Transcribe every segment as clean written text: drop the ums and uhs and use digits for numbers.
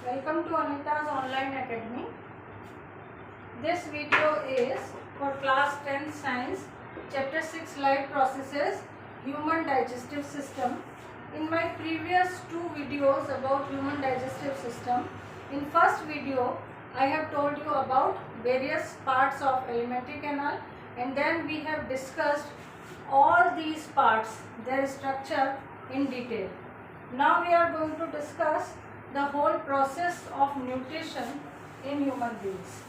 Welcome to Anita's Online Academy. This video is for class 10 science chapter 6 life processes human digestive system. In my previous two videos about human digestive system, in first video I have told you about various parts of alimentary canal, and then we have discussed all these parts, their structure in detail. Now we are going to discuss the whole process of nutrition in human beings.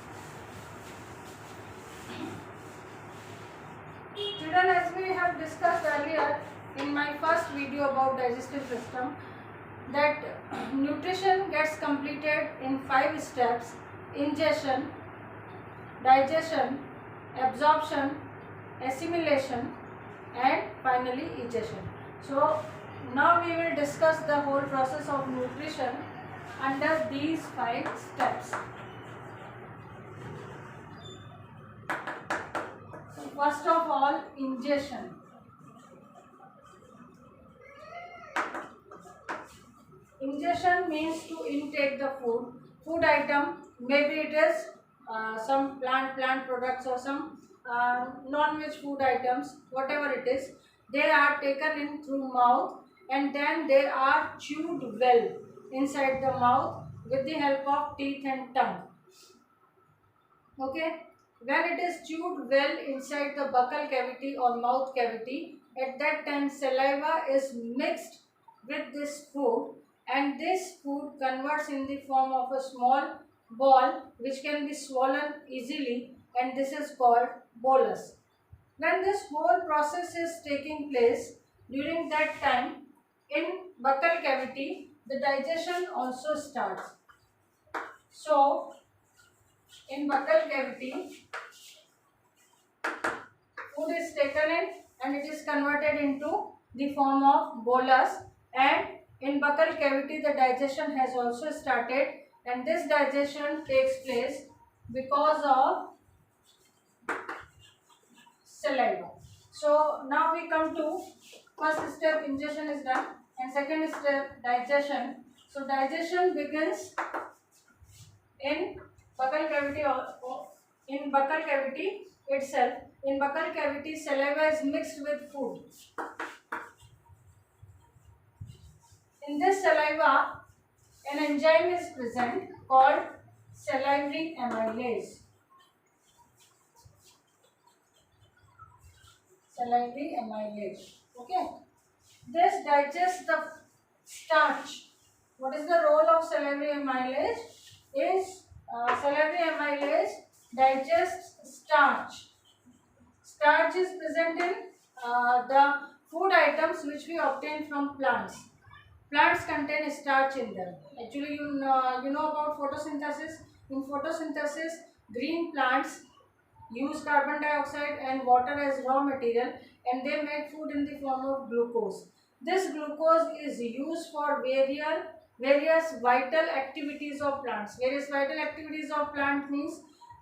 Children, as we have discussed earlier in my first video about digestive system, that nutrition gets completed in 5 steps: ingestion, digestion, absorption, assimilation, and finally egestion. So now we will discuss the whole process of nutrition under these 5 steps. So first of all, ingestion. Ingestion means to intake the food item. Maybe it is some plant products or some non-veg food items, whatever it is. They are taken in through mouth, and then they are chewed well inside the mouth with the help of teeth and tongue. Okay, when it is chewed well inside the buccal cavity or mouth cavity, at that time saliva is mixed with this food, and this food converts in the form of a small ball which can be swollen easily, and this is called bolus. When this whole process is taking place, during that time in buccal cavity the digestion also starts. So in buccal cavity food is taken in and it is converted into the form of bolus, and in buccal cavity the digestion has also started, and this digestion takes place because of saliva. So now we come to first step, ingestion is done, and second step, digestion. So digestion begins in buccal cavity or in buccal cavity itself. In buccal cavity saliva is mixed with food. In this saliva an enzyme is present called salivary amylase. Salivary amylase. Okay. This digests the starch. What is the role of salivary amylase? Salivary amylase digests starch. Starch is present in the food items which we obtain from plants. Plants contain starch in them. Actually, you know about photosynthesis. In photosynthesis, green plants use carbon dioxide and water as raw material, and they make food in the form of glucose. This glucose is used for various vital activities of plants. Various vital activities of plant means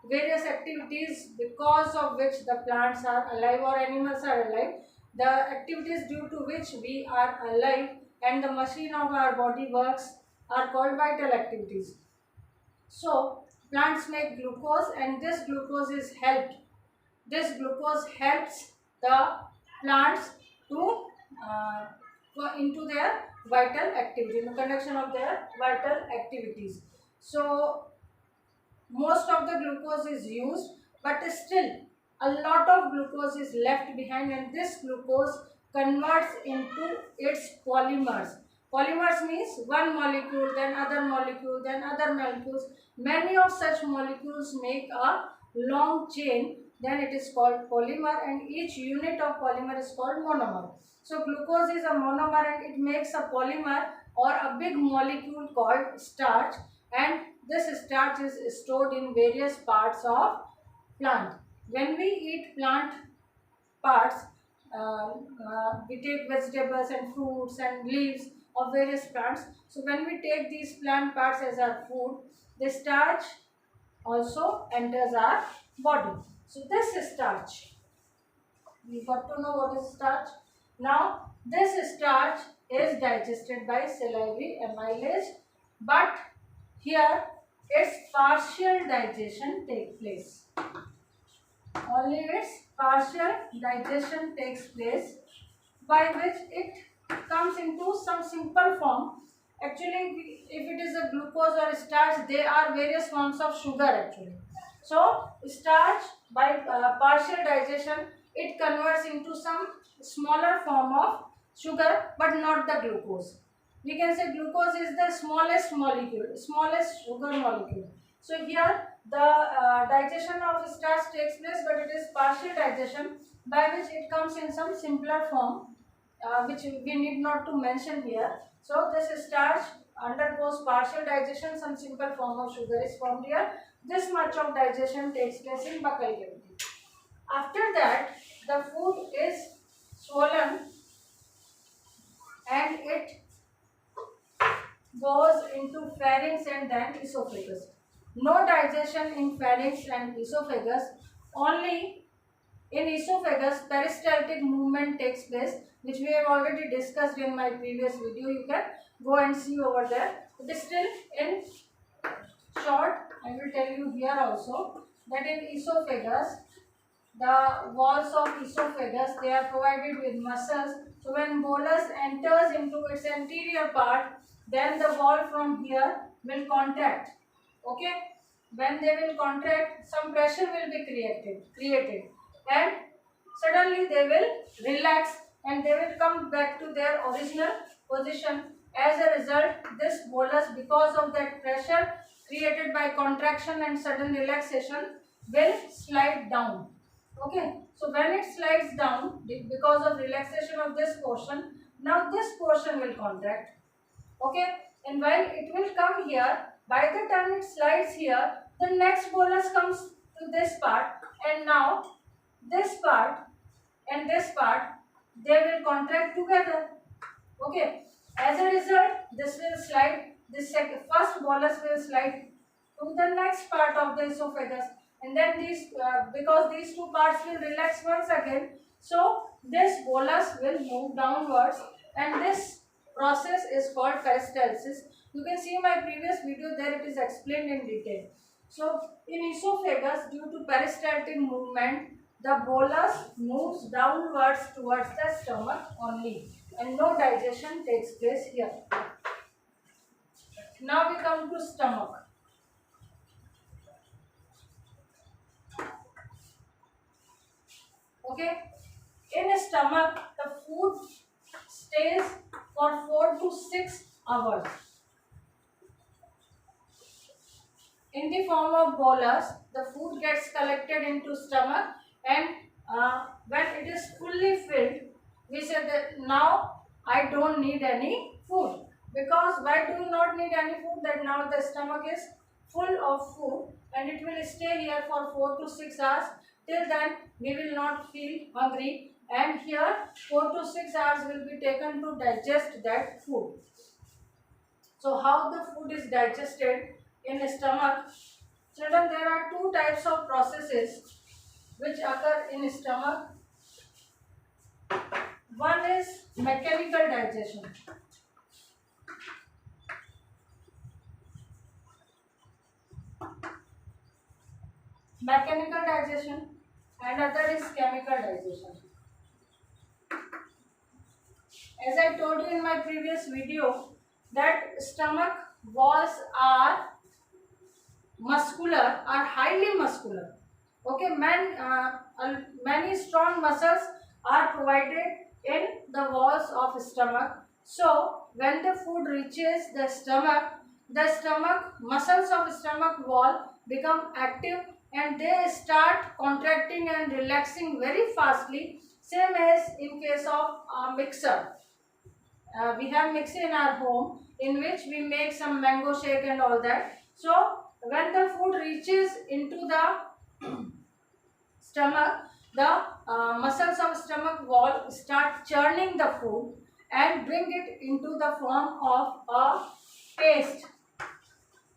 various activities because of which the plants are alive or animals are alive. The activities due to which we are alive and the machine of our body works are called vital activities. So plants make glucose, and this glucose helps the plants to into their vital activity, in the conduction of their vital activities. So most of the glucose is used, but still a lot of glucose is left behind, and this glucose converts into its polymers. Polymers means one molecule, then other molecule, then other molecules. Many of such molecules make a long chain, then it is called polymer, and each unit of polymer is called monomer. So glucose is a monomer and it makes a polymer or a big molecule called starch, and this starch is stored in various parts of plant. When we eat plant parts, we take vegetables and fruits and leaves of various plants. So when we take these plant parts as our food, the starch also enters our body. So this is starch. We got to know what is starch. Now this starch is digested by salivary amylase, but here its partial digestion take place. Only its partial digestion takes place, by which it comes into some simple form. Actually, if it is a glucose or starch, they are various forms of sugar actually. So starch, by partial digestion, it converts into some smaller form of sugar, but not the glucose. We can say glucose is the smallest molecule, smallest sugar molecule. So here the digestion of starch takes place, but it is partial digestion, by which it comes in some simpler form, which we need not to mention here. So this starch undergoes partial digestion, some simple form of sugar is formed here. This much of digestion takes place in buccal cavity. After that, the food is swollen and it goes into pharynx and then esophagus. No digestion in pharynx and esophagus, only in esophagus peristaltic movement takes place, which we have already discussed in my previous video. You can go and see over there. It is still in short. I will tell you here also that in esophagus, the walls of esophagus, they are provided with muscles. So when bolus enters into its anterior part, then the wall from here will contract. Okay, when they will contract, some pressure will be created, and suddenly they will relax and they will come back to their original position. As a result, this bolus, because of that pressure created by contraction and sudden relaxation, will slide down. Okay, so when it slides down because of relaxation of this portion, now this portion will contract. Okay, and while it will come here, by the time it slides here, the next bolus comes to this part, and now this part and this part, they will contract together. Okay, as a result, this will slide, this first bolus will slide to the next part of the esophagus, and then these because these two parts will relax once again, so this bolus will move downwards, and this process is called peristalsis. You can see my previous video, there it is explained in detail. So in esophagus, due to peristaltic movement, the bolus moves downwards towards the stomach only, and no digestion takes place here. Now we come to stomach. Okay, in stomach, the food stays for 4 to 6 hours in the form of bolus. The food gets collected into stomach, and when it is fully filled, we say that now I don't need any food. Because why do you not need any food? That now the stomach is full of food and it will stay here for 4 to 6 hours. Till then we will not feel hungry, and here 4 to 6 hours will be taken to digest that food. So how the food is digested in stomach? Children, there are two types of processes which occur in stomach. One is mechanical digestion. Mechanical digestion, and other is chemical digestion. As I told you in my previous video, that stomach walls are muscular, are highly muscular. Okay, many strong muscles are provided in the walls of stomach. So when the food reaches the stomach muscles of stomach wall become active, and they start contracting and relaxing very fastly, same as in case of a mixer. We have mixer in our home in which we make some mango shake and all that. So when the food reaches into the stomach, the muscles of stomach wall start churning the food and bring it into the form of a paste,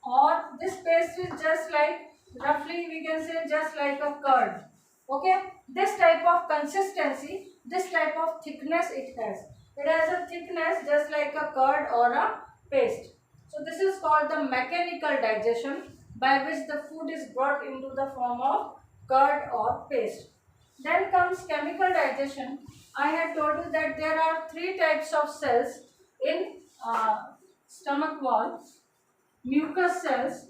or this paste is just like, roughly we can say, just like a curd. Okay, this type of consistency, this type of thickness it has. It has a thickness just like a curd or a paste. So this is called the mechanical digestion, by which the food is brought into the form of curd or paste. Then comes chemical digestion. I had told you that there are three types of cells in stomach wall: mucus cells,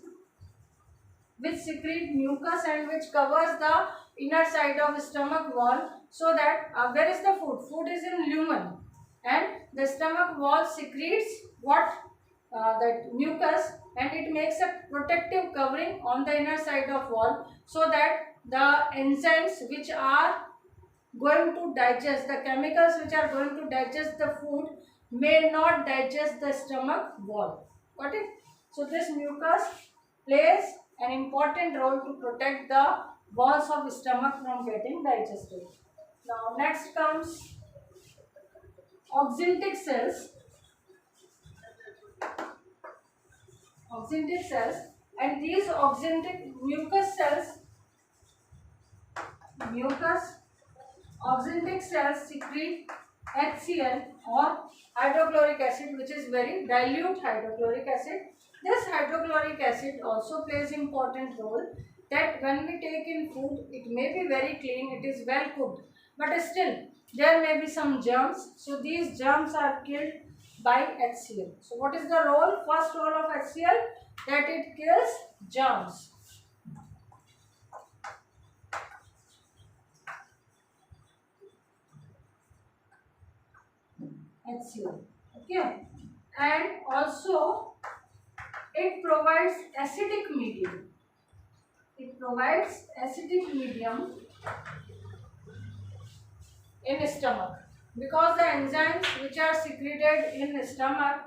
which secrete mucus and which covers the inner side of stomach wall, so that where is the food? Food is in lumen, and the stomach wall secretes what? That mucus, and it makes a protective covering on the inner side of wall, so that the enzymes which are going to digest the chemicals which are going to digest the food may not digest the stomach wall. Got it? So this mucus plays an important role to protect the walls of stomach from getting digested. Now next comes oxyntic cells. Oxyntic cells, and these oxyntic mucus oxyntic cells secrete HCl or hydrochloric acid, which is very dilute hydrochloric acid. This hydrochloric acid also plays important role, that when we take in food, it may be very clean, it is well cooked, but still there may be some germs. So these germs are killed by HCl. So what is the role? First role of HCl, that it kills germs. HCl. Okay, and also it provides acidic medium. It provides acidic medium in stomach, because the enzymes which are secreted in stomach,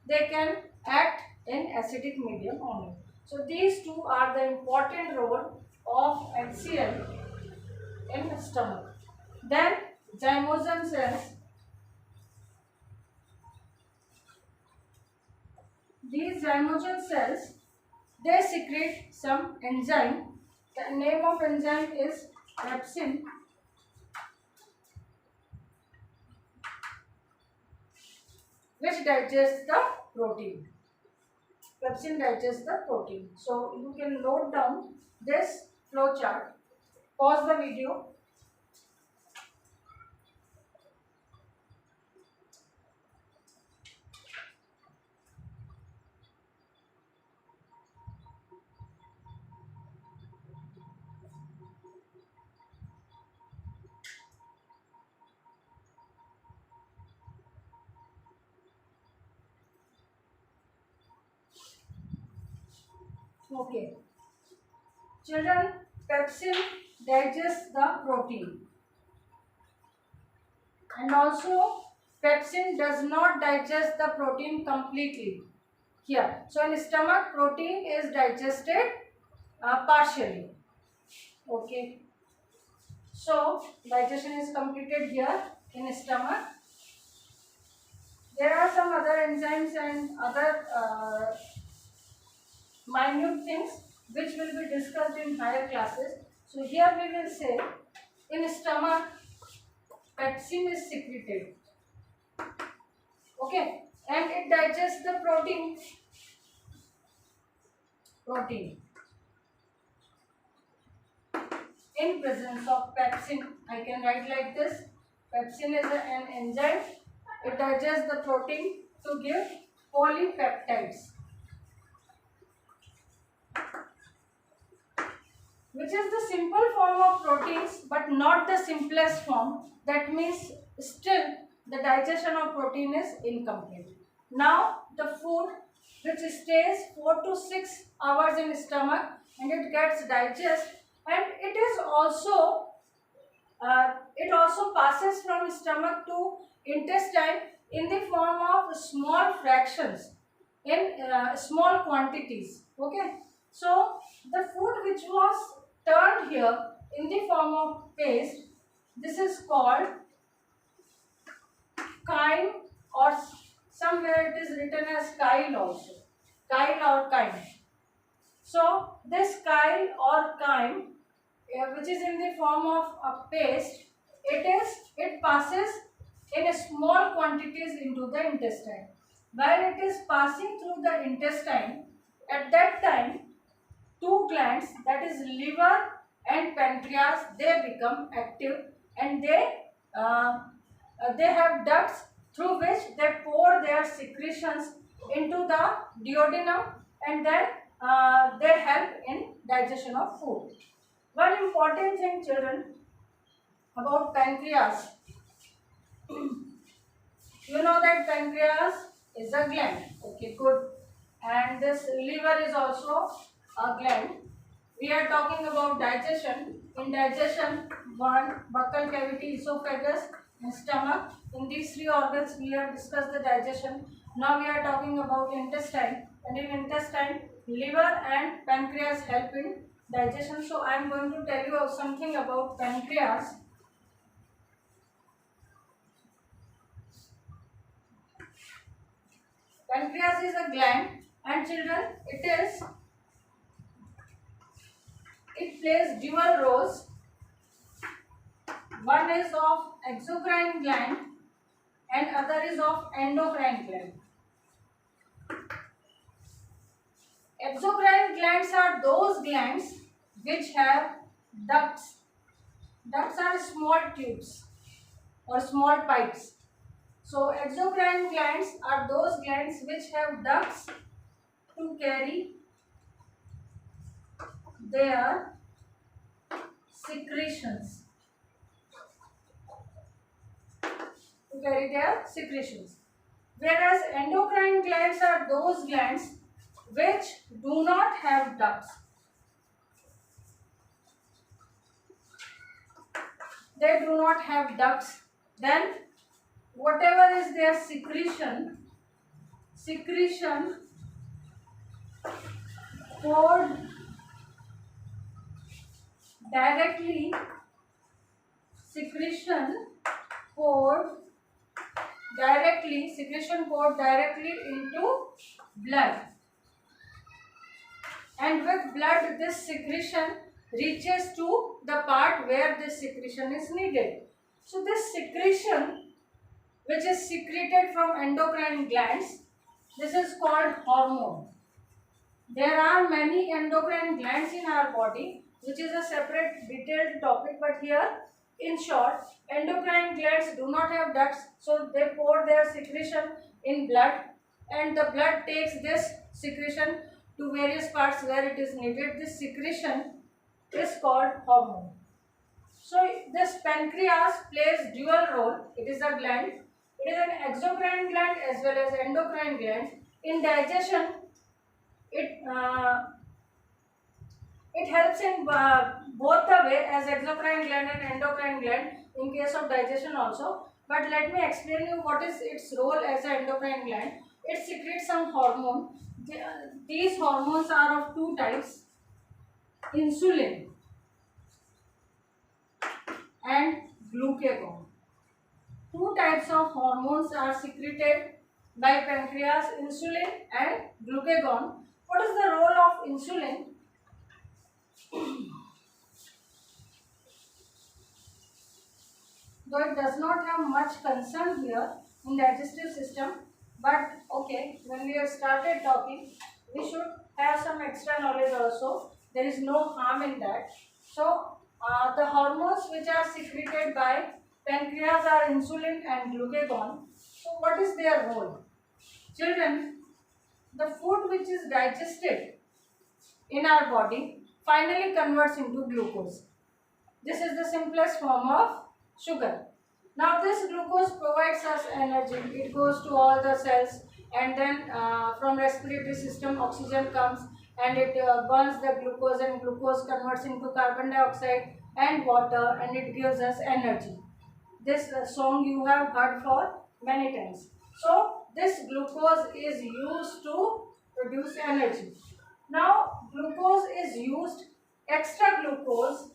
they can act in acidic medium only. So these two are the important role of HCl in stomach. Then zymogen cells. These zymogen cells, they secrete some enzyme. The name of enzyme is pepsin, which digests the protein. Pepsin digests the protein. So you can note down this flow chart. Pause the video. Okay. Children, pepsin digests the protein, and also pepsin does not digest the protein completely here. So in stomach, protein is digested partially. Okay. So digestion is completed here in stomach. There are some other enzymes and other minute things which will be discussed in higher classes. So here we will say, in stomach, pepsin is secreted. Okay, and it digests the protein. In presence of pepsin, I can write like this: pepsin is an enzyme. It digests the protein to give polypeptides, which is the simple form of proteins, but not the simplest form. That means still the digestion of protein is incomplete. Now the food which stays 4 to 6 hours in stomach, and it gets digested, and it also passes from stomach to intestine in the form of small fractions, in small quantities. Okay, so the food which was turned here in the form of paste, this is called chyme, or somewhere it is written as chyle also, chyle or chyme. So this chyle or chyme, which is in the form of a paste, it passes in small quantities into the intestine. While it is passing through the intestine, at that time, two glands, that is liver and pancreas, they become active, and they have ducts through which they pour their secretions into the duodenum, and then they help in digestion of food. One important thing, children, about pancreas, you know that pancreas is a gland. Okay, good. And this liver is also a gland. We are talking about digestion. In digestion, one, buccal cavity, esophagus, and stomach. In these three organs, we have discussed the digestion. Now we are talking about intestine. And in intestine, liver and pancreas help in digestion. So I am going to tell you something about pancreas. Pancreas is a gland, and children, it plays dual roles. One is of exocrine gland and other is of endocrine gland. Exocrine glands are those glands which have ducts. Ducts are small tubes or small pipes. So exocrine glands are those glands which have ducts to carry their secretions. Whereas endocrine glands are those glands which do not have ducts. They do not have ducts. Then whatever is their secretion poured directly into blood, and with blood this secretion reaches to the part where this secretion is needed. So this secretion which is secreted from endocrine glands, this is called hormone. There are many endocrine glands in our body, which is a separate detailed topic, but here in short, endocrine glands do not have ducts, so they pour their secretion in blood, and the blood takes this secretion to various parts where it is needed. This secretion is called hormone. So this pancreas plays dual role. It is a gland. It is an exocrine gland as well as endocrine gland. In digestion, it helps in both the way as exocrine gland and endocrine gland in case of digestion also. But let me explain you what is its role as an endocrine gland. It secretes some hormone. These hormones are of two types: insulin and glucagon. Two types of hormones are secreted by pancreas: insulin and glucagon. What is the role of insulin? Though it does not have much concern here in digestive system, but okay, when we have started talking, we should have some extra knowledge also. There is no harm in that. So the hormones which are secreted by pancreas are insulin and glucagon. So what is their role? Children, the food which is digested in our body finally converts into glucose. This is the simplest form of sugar. Now this glucose provides us energy. It goes to all the cells, and then from respiratory system oxygen comes and it burns the glucose, and glucose converts into carbon dioxide and water, and it gives us energy. This song you have heard for many times. So this glucose is used to produce energy. Now glucose is used, extra glucose,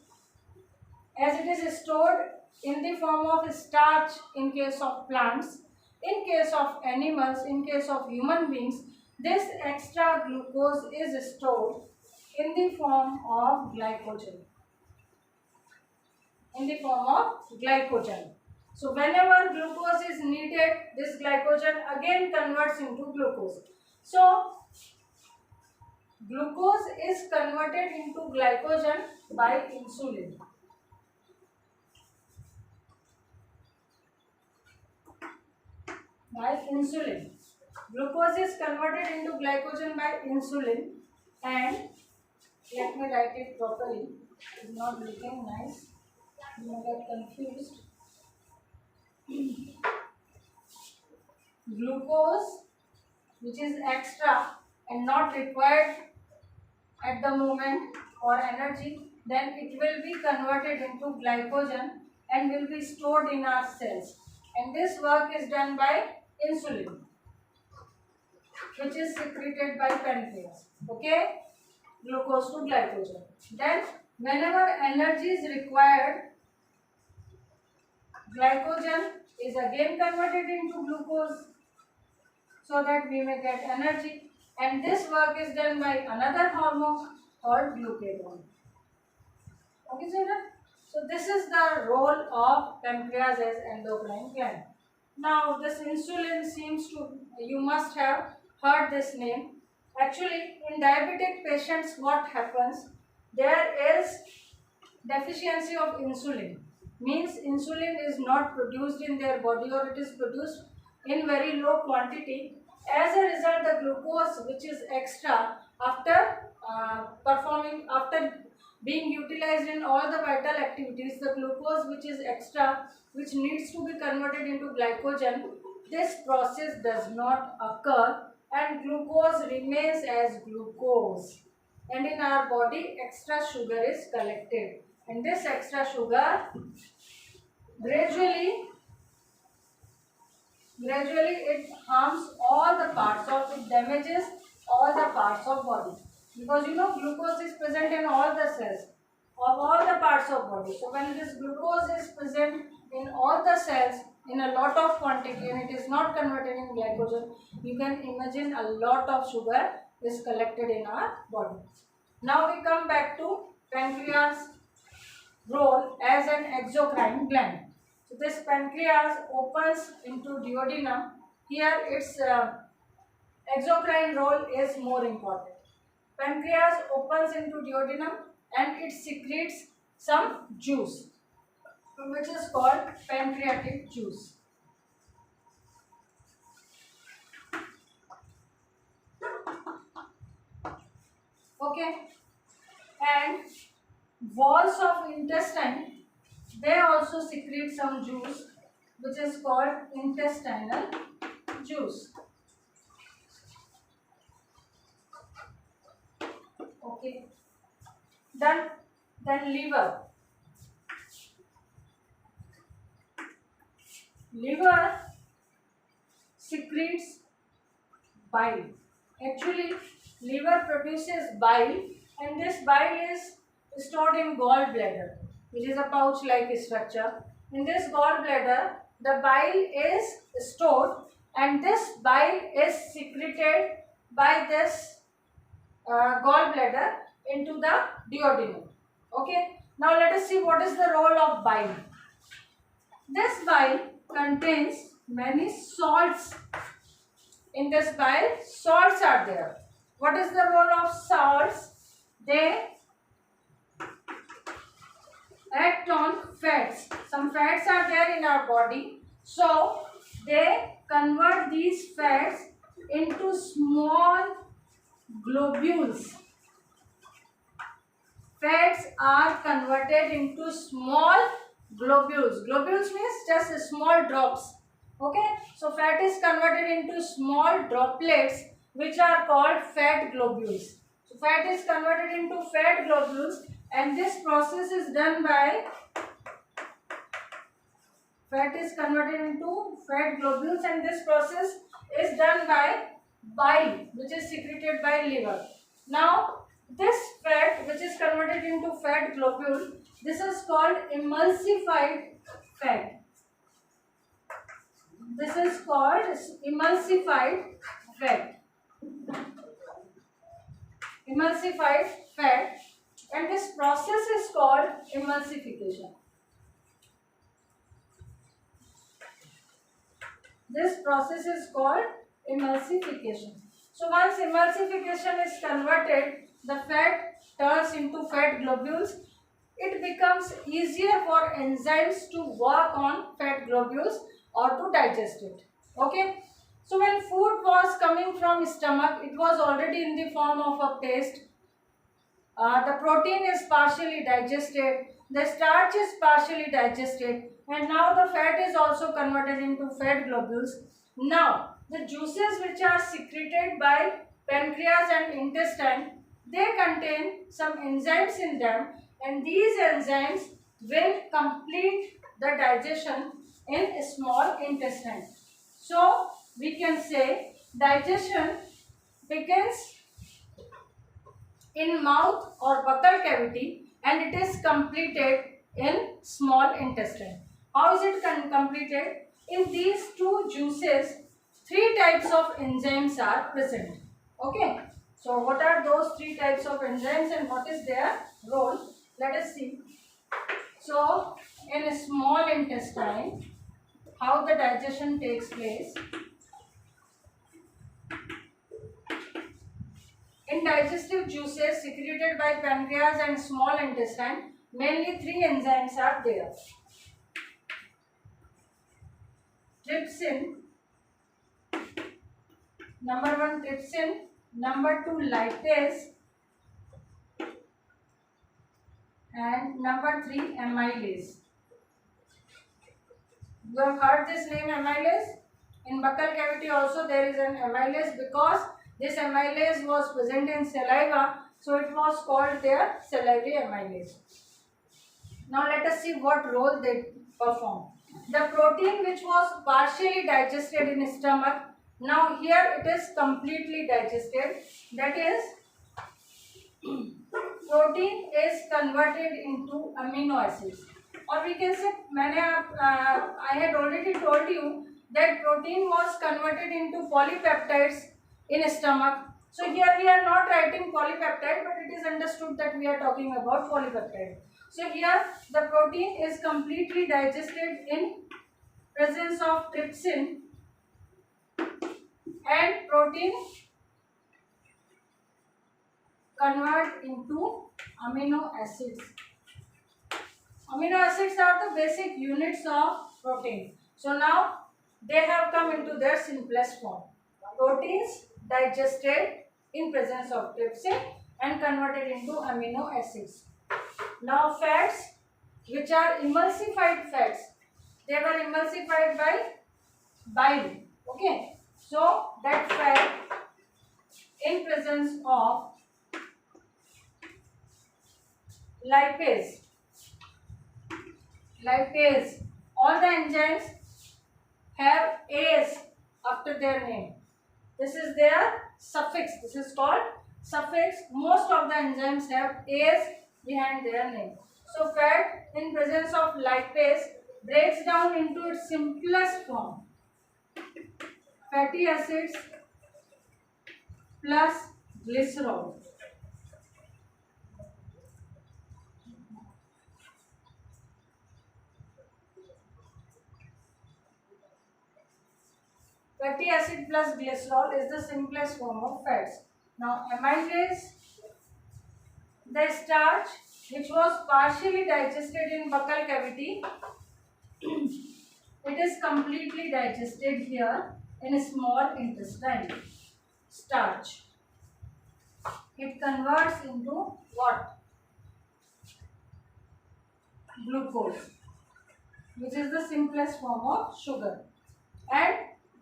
as it is stored in the form of starch in case of plants. In case of animals, in case of human beings, this extra glucose is stored in the form of glycogen. So whenever glucose is needed, this glycogen again converts into glucose. So glucose is converted into glycogen by insulin. By insulin. Glucose is converted into glycogen by insulin, and let me write it properly. It's not looking nice. You may get confused. Glucose, which is extra and not required at the moment for energy, then it will be converted into glycogen and will be stored in our cells. And this work is done by insulin, which is secreted by pancreas. Okay, glucose to glycogen. Then whenever energy is required, glycogen is again converted into glucose so that we may get energy, and this work is done by another hormone called glucagon. Okay, children? So this is the role of pancreas as endocrine gland. Now this insulin seems to, you must have heard this name. Actually, in diabetic patients, what happens? There is deficiency of insulin. Means insulin is not produced in their body, or it is produced in very low quantity. As a result, the glucose which is extra after after being utilized in all the vital activities, the glucose which is extra, which needs to be converted into glycogen, this process does not occur and glucose remains as glucose. And in our body, extra sugar is collected. And this extra sugar gradually it harms all the parts of, it damages all the parts of body, because glucose is present in all the cells of all the parts of body. So when this glucose is present in all the cells in a lot of quantity and it is not converted in glycogen, you can imagine a lot of sugar is collected in our body. Now we come back to pancreas role as an exocrine gland. So this pancreas opens into duodenum. Here its exocrine role is more important. Pancreas opens into duodenum and it secretes some juice, which is called pancreatic juice. Okay, and walls of intestine, they also secrete some juice, which is called intestinal juice. Okay, then liver. Liver secretes bile. Actually, liver produces bile, and this bile is stored in gallbladder, which is a pouch-like structure. In this gallbladder, the bile is stored, and this bile is secreted by this gallbladder into the duodenum. Okay. Now let us see what is the role of bile. This bile contains many salts. In this bile, salts are there. What is the role of salts? They act on fats. Some fats are there in our body. So, they convert these fats into small globules. Fats are converted into small globules. Globules means just small drops. Okay. So, fat is converted into small droplets, which are called fat globules. So, fat is converted into fat globules, and this process is done by bile, which is secreted by liver. Now, this fat which is converted into fat globule, this is called emulsified fat. This is called emulsified fat. Emulsified fat, and this process is called emulsification. This process is called emulsification. So once emulsification is converted, the fat turns into fat globules. It becomes easier for enzymes to work on fat globules or to digest it. Okay. So when food was coming from stomach, it was already in the form of a paste. The protein is partially digested, the starch is partially digested, and now the fat is also converted into fat globules. Now, the juices which are secreted by pancreas and intestine, they contain some enzymes in them, and these enzymes will complete the digestion in small intestine. So, we can say digestion begins in mouth or buccal cavity and it is completed in small intestine. How is it completed? In these two juices, three types of enzymes are present. Okay. So what are those three types of enzymes and what is their role? Let us see. So in a small intestine, how the digestion takes place. In digestive juices secreted by pancreas and small intestine, mainly three enzymes are there. Trypsin, number one trypsin, number two lipase, and number three amylase. You have heard this name amylase? In buccal cavity also there is an amylase because this amylase was present in saliva, so it was called their salivary amylase. Now let us see what role they perform. The protein which was partially digested in stomach, now here it is completely digested. That is, protein is converted into amino acids. Or we can say, I had already told you that protein was converted into polypeptides in stomach. So here we are not writing polypeptide, but it is understood that we are talking about polypeptide. So here the protein is completely digested in presence of trypsin, and protein convert into amino acids. Amino acids are the basic units of protein. So now they have come into their simplest form. Proteins digested in presence of trypsin and converted into amino acids. Now fats, which are emulsified fats, they were emulsified by bile. Okay. So that fat in presence of lipase, all the enzymes have A's after their name. This is their suffix. This is called suffix. Most of the enzymes have A's behind their name. So fat in presence of lipase breaks down into its simplest form. Fatty acids plus glycerol. Fatty acid plus glycerol is the simplest form of fats. Now amylase, the starch which was partially digested in buccal cavity, it is completely digested here in a small intestine. Starch. It converts into what? Glucose, which is the simplest form of sugar. And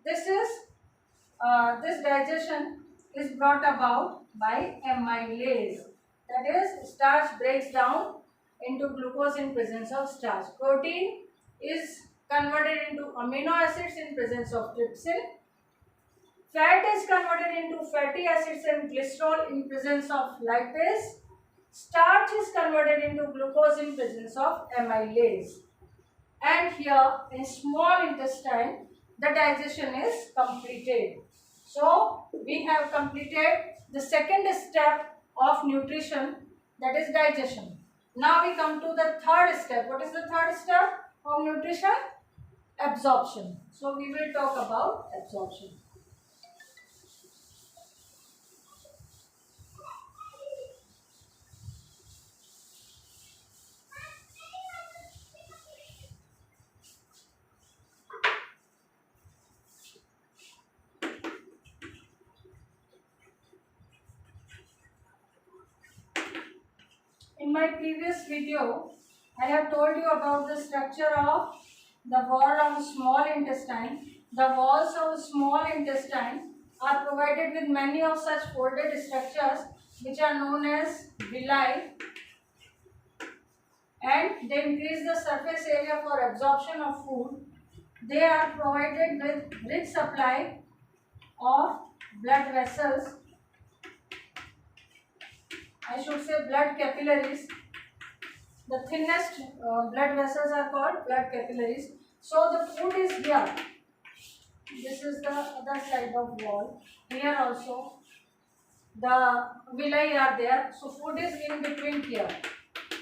this digestion is brought about by amylase. That is, starch breaks down into glucose in presence of starch. Protein is converted into amino acids in presence of trypsin. Fat is converted into fatty acids and glycerol in presence of lipase. Starch is converted into glucose in presence of amylase. And here in small intestine, the digestion is completed. So we have completed the second step of nutrition, that is digestion. Now we come to the third step. What is the third step of nutrition? absorption. So we will talk about absorption. In my previous video, I have told you about the structure of the wall of small intestine. The walls of small intestine are provided with many of such folded structures which are known as villi, and they increase the surface area for absorption of food. They are provided with rich supply of blood vessels, I should say blood capillaries. The thinnest blood vessels are called blood capillaries. So the food is here. This is the other side of wall. Here also the villi are there. So food is in between here,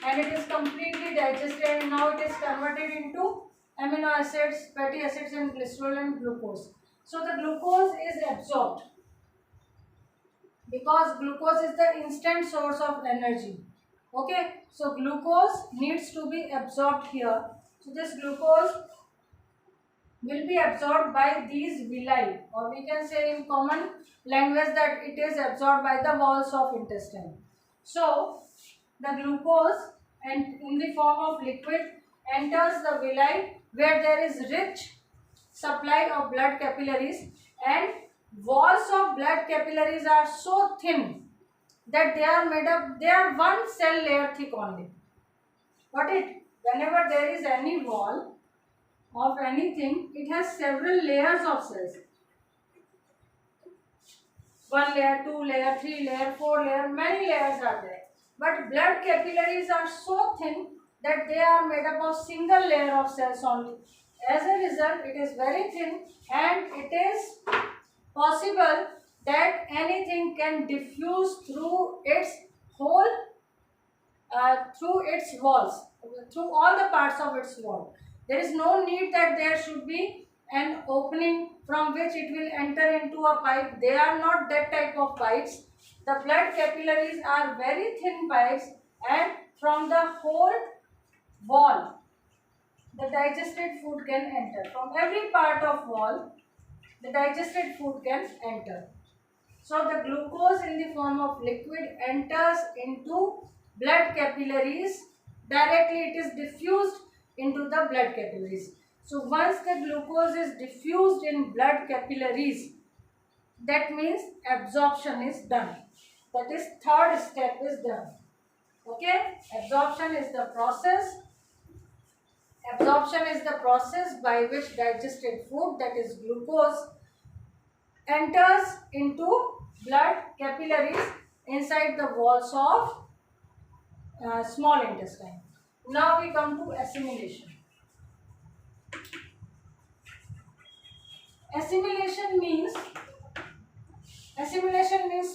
and it is completely digested, and now it is converted into amino acids, fatty acids, and glycerol and glucose. So the glucose is absorbed because glucose is the instant source of energy. Okay, so glucose needs to be absorbed here. So this glucose will be absorbed by these villi, or we can say in common language that it is absorbed by the walls of intestine. So the glucose, and in the form of liquid, enters the villi where there is rich supply of blood capillaries, and walls of blood capillaries are so thin that they are one cell layer thick only. Got it? Whenever there is any wall of anything, it has several layers of cells. One layer, two layer, three layer, four layer, many layers are there. But blood capillaries are so thin that they are made up of single layer of cells only. As a result, it is very thin, and it is possible that anything can diffuse through its whole, through its walls, through all the parts of its wall. There is no need that there should be an opening from which it will enter into a pipe. They are not that type of pipes. The blood capillaries are very thin pipes, and from the whole wall, the digested food can enter. From every part of wall, the digested food can enter. So the glucose in the form of liquid enters into blood capillaries. Directly it is diffused into the blood capillaries. So once the glucose is diffused in blood capillaries, that means absorption is done. That is, third step is done. Okay, absorption is the process. Absorption is the process by which digested food, that is glucose, enters into blood capillaries inside the walls of small intestine. Now we come to assimilation. Assimilation means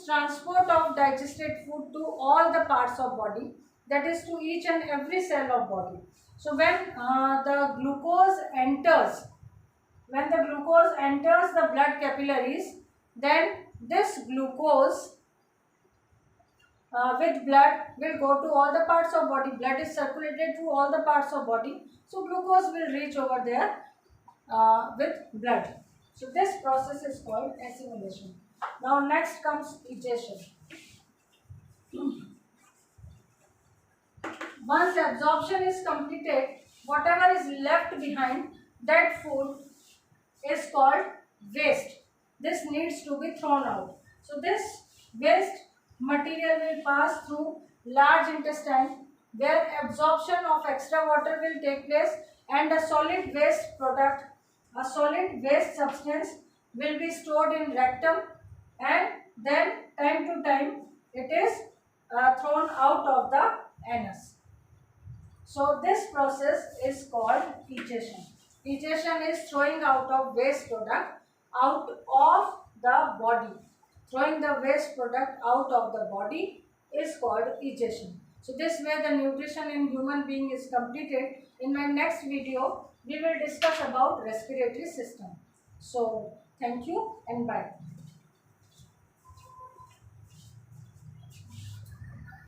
transport of digested food to all the parts of body, that is to each and every cell of body. So when the glucose enters the blood capillaries, then this glucose with blood will go to all the parts of body. Blood is circulated through all the parts of body, so glucose will reach over there with blood. So this process is called assimilation. Now next comes digestion. Once absorption is completed, whatever is left behind, that food is called waste. This needs to be thrown out. So this waste material will pass through large intestine, where absorption of extra water will take place, and a solid waste substance will be stored in rectum, and then time to time it is thrown out of the anus. So this process is called digestion. Digestion is throwing out of waste product out of the body. Throwing the waste product out of the body is called digestion. So this way the nutrition in human being is completed. In my next video, we will discuss about respiratory system. So thank you and bye.